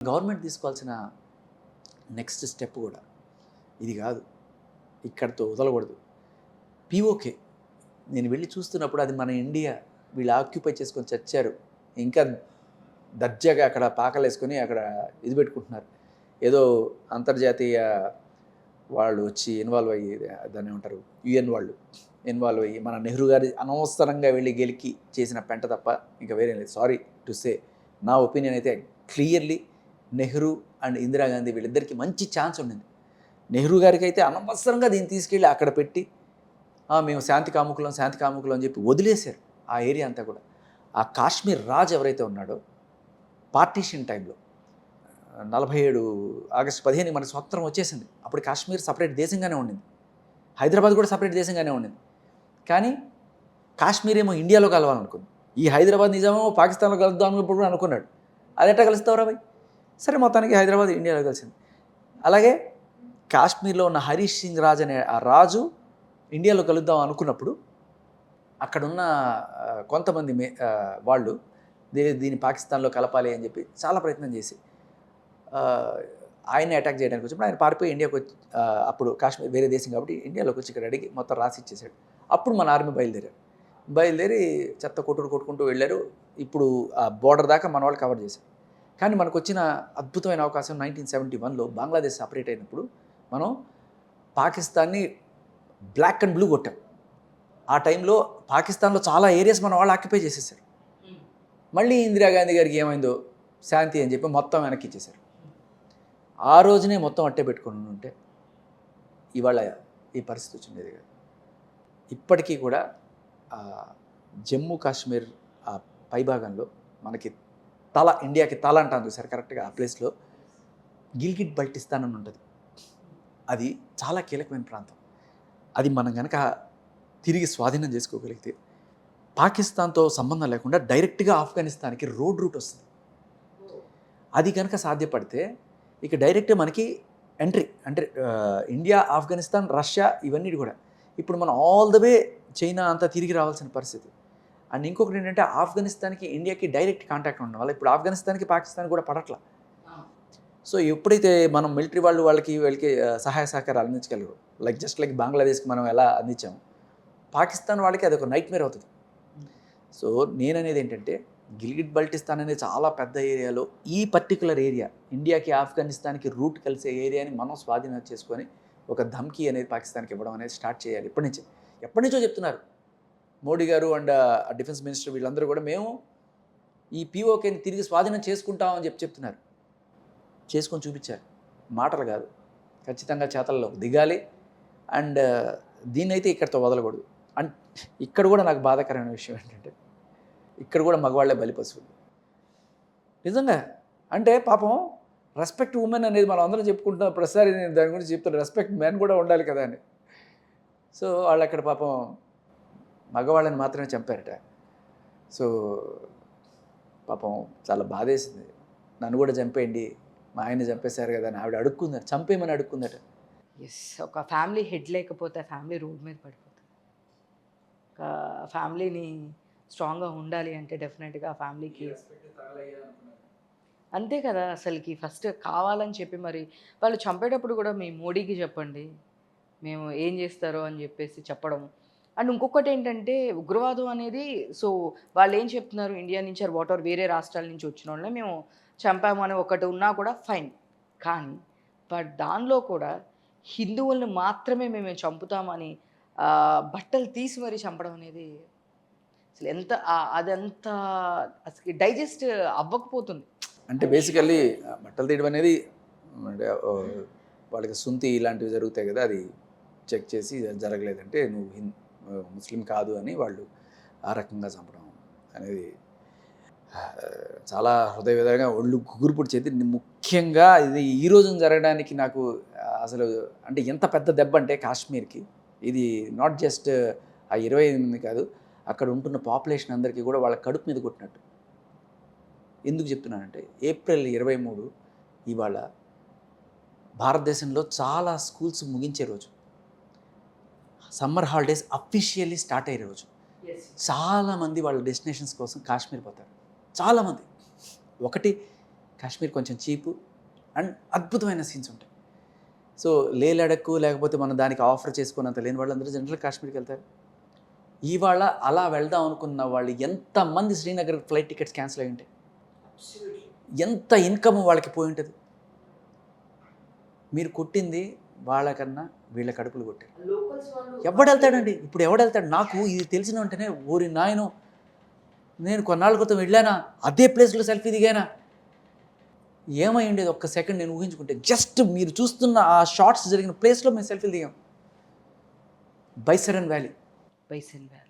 Government తీసుకోవాల్సిన next step కూడా ఇది కాదు, ఇక్కడితో వదలకూడదు. పీఓకే నేను వెళ్ళి చూస్తున్నప్పుడు అది మన ఇండియా, వీళ్ళు ఆక్యుపై చేసుకొని చచ్చారు, ఇంకా దర్జాగా అక్కడ పాకలేసుకొని అక్కడ ఇది పెట్టుకుంటున్నారు. ఏదో అంతర్జాతీయ వాళ్ళు వచ్చి ఇన్వాల్వ్ అయ్యి దాన్ని ఏమంటారు, యుఎన్ వాళ్ళు ఇన్వాల్వ్ అయ్యి మన నెహ్రూ గారి అనవసరంగా వెళ్ళి గెలికి చేసిన పెంట తప్ప ఇంకా వేరే లేదు. సారీ టు సే, నా ఒపీనియన్ అయితే క్లియర్లీ నెహ్రూ అండ్ ఇందిరాగాంధీ వీళ్ళిద్దరికీ మంచి ఛాన్స్ ఉండింది. నెహ్రూ గారికి అయితే అనవసరంగా దీన్ని తీసుకెళ్ళి అక్కడ పెట్టి మేము శాంతి కాముకులం అని చెప్పి వదిలేశారు ఆ ఏరియా అంతా కూడా. ఆ కాశ్మీర్ రాజ్ ఎవరైతే ఉన్నాడో పార్టీషన్ టైంలో 47 ఆగస్టు 15 మనకు స్వతంత్రం వచ్చేసింది. అప్పుడు కాశ్మీర్ సపరేట్ దేశంగానే ఉండింది, హైదరాబాద్ కూడా సపరేట్ దేశంగానే ఉండింది. కానీ కాశ్మీర్ ఏమో ఇండియాలో కలవాలనుకుంది, ఈ హైదరాబాద్ నిజామో పాకిస్తాన్లో కలుద్దాం అనుకున్నప్పుడు అనుకున్నాడు. అది ఎట్లా కలుస్తావురా భయ్? సరే మొత్తానికి హైదరాబాద్ ఇండియాలో కలిసింది. అలాగే కాశ్మీర్లో ఉన్న హరీష్ సింగ్ రాజ్ అనే ఆ రాజు ఇండియాలో కలుద్దాం అనుకున్నప్పుడు అక్కడున్న కొంతమంది వాళ్ళు దీన్ని పాకిస్తాన్లో కలపాలి అని చెప్పి చాలా ప్రయత్నం చేసి ఆయన్ని అటాక్ చేయడానికి వచ్చినప్పుడు ఆయన పారిపోయి ఇండియాకి వచ్చి, అప్పుడు కాశ్మీర్ వేరే దేశం కాబట్టి ఇండియాలోకి వచ్చి ఇక్కడ అడిగి మొత్తం రాసి ఇచ్చేసాడు. అప్పుడు మన ఆర్మీ బయలుదేరి చెత్త కొట్టుకుంటూ వెళ్ళారు. ఇప్పుడు ఆ బోర్డర్ దాకా మన వాళ్ళు కవర్ చేశారు. కానీ మనకు వచ్చిన అద్భుతమైన అవకాశం 1971లో బంగ్లాదేశ్ సపరేట్ అయినప్పుడు మనం పాకిస్తాన్ని బ్లాక్ అండ్ బ్లూ కొట్టాం. ఆ టైంలో పాకిస్తాన్లో చాలా ఏరియాస్ మన వాళ్ళు ఆక్యుపై చేసేసారు. మళ్ళీ ఇందిరాగాంధీ గారికి ఏమైందో శాంతి అని చెప్పి మొత్తం వెనక్కి ఇచ్చేశారు. ఆ రోజునే మొత్తం అట్టే పెట్టుకుని ఉంటే ఇవాళ ఈ పరిస్థితి వచ్చిండేది కాదు. ఇప్పటికీ కూడా జమ్మూ కాశ్మీర్ ఆ పైభాగంలో మనకి ఇండియాకి తల అంటాను చూసారు కరెక్ట్గా, ఆ ప్లేస్లో గిల్గిట్ బల్టిస్తాన్ అని ఉంటుంది. అది చాలా కీలకమైన ప్రాంతం. అది మనం కనుక తిరిగి స్వాధీనం చేసుకోగలిగితే పాకిస్తాన్తో సంబంధం లేకుండా డైరెక్ట్గా ఆఫ్ఘనిస్తాన్కి రోడ్ రూట్ వస్తుంది. అది కనుక సాధ్యపడితే ఇక డైరెక్ట్ మనకి ఎంట్రీ అంటే ఇండియా, ఆఫ్ఘనిస్తాన్, రష్యా ఇవన్నీ కూడా ఇప్పుడు మనం ఆల్ ద వే చైనా అంతా తిరిగి రావాల్సిన పరిస్థితి. అండ్ ఇంకొకటి ఏంటంటే ఆఫ్ఘనిస్తాన్కి ఇండియాకి డైరెక్ట్ కాంటాక్ట్ ఉండడం వల్ల ఇప్పుడు ఆఫ్ఘనిస్తాన్కి పాకిస్తాన్ కూడా పడట్ల. సో ఎప్పుడైతే మనం మిలిటరీ వాళ్ళకి సహాయ సహకారాలు అందించగలరు, లైక్ బంగ్లాదేశ్కి మనం ఎలా అందించాము, పాకిస్తాన్ వాళ్ళకి అది ఒక నైట్మేర్ అవుతుంది. సో నేననేది ఏంటంటే గిల్గిట్ బల్టిస్తాన్ అనేది చాలా పెద్ద ఏరియాలో ఈ పర్టికులర్ ఏరియా ఇండియాకి ఆఫ్ఘనిస్తాన్కి రూట్ కలిసే ఏరియాని మనం స్వాధీనం చేసుకొని ఒక ధమ్కీ అనేది పాకిస్తాన్కి ఇవ్వడం అనేది స్టార్ట్ చేయాలి. ఎప్పటి నుంచో చెప్తున్నారు మోడీ గారు అండ్ డిఫెన్స్ మినిస్టర్ వీళ్ళందరూ కూడా మేము ఈ పీఓకేని తిరిగి స్వాధీనం చేసుకుంటామని చెప్తున్నారు. చేసుకొని చూపించారు, మాటలు కాదు, ఖచ్చితంగా చేతల్లో దిగాలి. అండ్ దీన్నైతే ఇక్కడితో వదలకూడదు. అండ్ ఇక్కడ కూడా నాకు బాధాకరమైన విషయం ఏంటంటే ఇక్కడ కూడా మగవాళ్లే బలిపశువులు నిజంగా. అంటే పాపం రెస్పెక్ట్ ఉమెన్ అనేది మనం అందరం చెప్పుకుంటున్నాం, ప్రతిసారి నేను దాని గురించి చెప్తాను, రెస్పెక్ట్ మెన్ కూడా ఉండాలి కదా అని. సో వాళ్ళు అక్కడ పాపం మగవాళ్ళని మాత్రమే చంపారట. సో పాపం చాలా బాధేసింది. నన్ను కూడా చంపేయండి, మా ఆయన్ని చంపేశారు కదా అని ఆవిడ అడుక్కుందట, చంపేయమని అడుక్కుందట. ఎస్, ఒక ఫ్యామిలీ హెడ్ లేకపోతే ఫ్యామిలీ రోడ్ మీద పడిపోతుంది. ఒక ఫ్యామిలీని స్ట్రాంగ్గా ఉండాలి అంటే డెఫినెట్గా ఆ ఫ్యామిలీకి అంతే కదా. అసలుకి ఫస్ట్ కావాలని చెప్పి మరి వాళ్ళు చంపేటప్పుడు కూడా మీ మోడీకి చెప్పండి మేము ఏం చేస్తారో అని చెప్పేసి చెప్పడం. అండ్ ఇంకొకటి ఏంటంటే ఉగ్రవాదం అనేది, సో వాళ్ళు ఏం చెప్తున్నారు, ఇండియా నుంచి ఆర్ వాట్ ఎవర్ వేరే రాష్ట్రాల నుంచి వచ్చిన వాళ్ళని మేము చంపాము అని ఒకటి ఉన్నా కూడా ఫైన్. కానీ బట్ దానిలో కూడా హిందువుల్ని మాత్రమే మేము చంపుతామని బట్టలు తీసి మరీ చంపడం అనేది అసలు ఎంత అదంతా అసలు డైజెస్ట్ అవ్వకపోతుంది. అంటే బేసికల్లీ బట్టలు తీయడం అనేది అంటే వాళ్ళకి సుంతి ఇలాంటివి జరుగుతాయి కదా, అది చెక్ చేసి జరగలేదంటే నువ్వు ముస్లిం కాదు అని వాళ్ళు ఆ రకంగా చంపడం అనేది చాలా హృదయవేదనగా ఒళ్ళు గుగురుపుడు చేతి. ముఖ్యంగా ఇది ఈ రోజున జరగడానికి నాకు అసలు అంటే ఎంత పెద్ద దెబ్బ అంటే కాశ్మీర్కి ఇది నాట్ జస్ట్ ఆ 28 కాదు, అక్కడ ఉంటున్న పాపులేషన్ అందరికీ కూడా వాళ్ళ కడుపు మీద కొట్టినట్టు. ఎందుకు చెప్తున్నానంటే ఏప్రిల్ 23 ఇవాళ భారతదేశంలో చాలా స్కూల్స్ ముగించే రోజు, సమ్మర్ హాలిడేస్ అఫీషియల్లీ స్టార్ట్ అయ్యే రోజు. చాలామంది వాళ్ళ డెస్టినేషన్స్ కోసం కాశ్మీర్ పోతారు చాలామంది. ఒకటి కాశ్మీర్ కొంచెం చీపు అండ్ అద్భుతమైన సీన్స్ ఉంటాయి. సో లే లడక్ లేకపోతే మనం దానికి ఆఫర్ చేసుకున్నంత లేని వాళ్ళందరూ జనరల్గా కాశ్మీర్కి వెళ్తారు. ఇవాళ అలా వెళ్దాం అనుకున్న వాళ్ళు ఎంతమంది శ్రీనగర్ ఫ్లైట్ టికెట్స్ క్యాన్సిల్ అయి ఉంటాయి, ఎంత ఇన్కమ్ వాళ్ళకి పోయి ఉంటుంది. మీరు కొట్టింది వాళ్ళకన్నా వీళ్ళ కడుపులు కొట్టారు. ఎవడు వెళ్తాడండి ఇప్పుడు, ఎవడు వెళ్తాడు? నాకు ఇది తెలిసిన వెంటనే ఓరి నాయనో, నేను కొన్నాళ్ళ క్రితం వెళ్ళానా, అదే ప్లేస్లో సెల్ఫీ దిగానా, ఏమై ఉండేది ఒక్క సెకండ్ నేను ఊహించుకుంటే. జస్ట్ మీరు చూస్తున్న ఆ షార్ట్స్ జరిగిన ప్లేస్లో మేము సెల్ఫీలు దిగాం. బైసరన్ వ్యాలీ. Bison valley.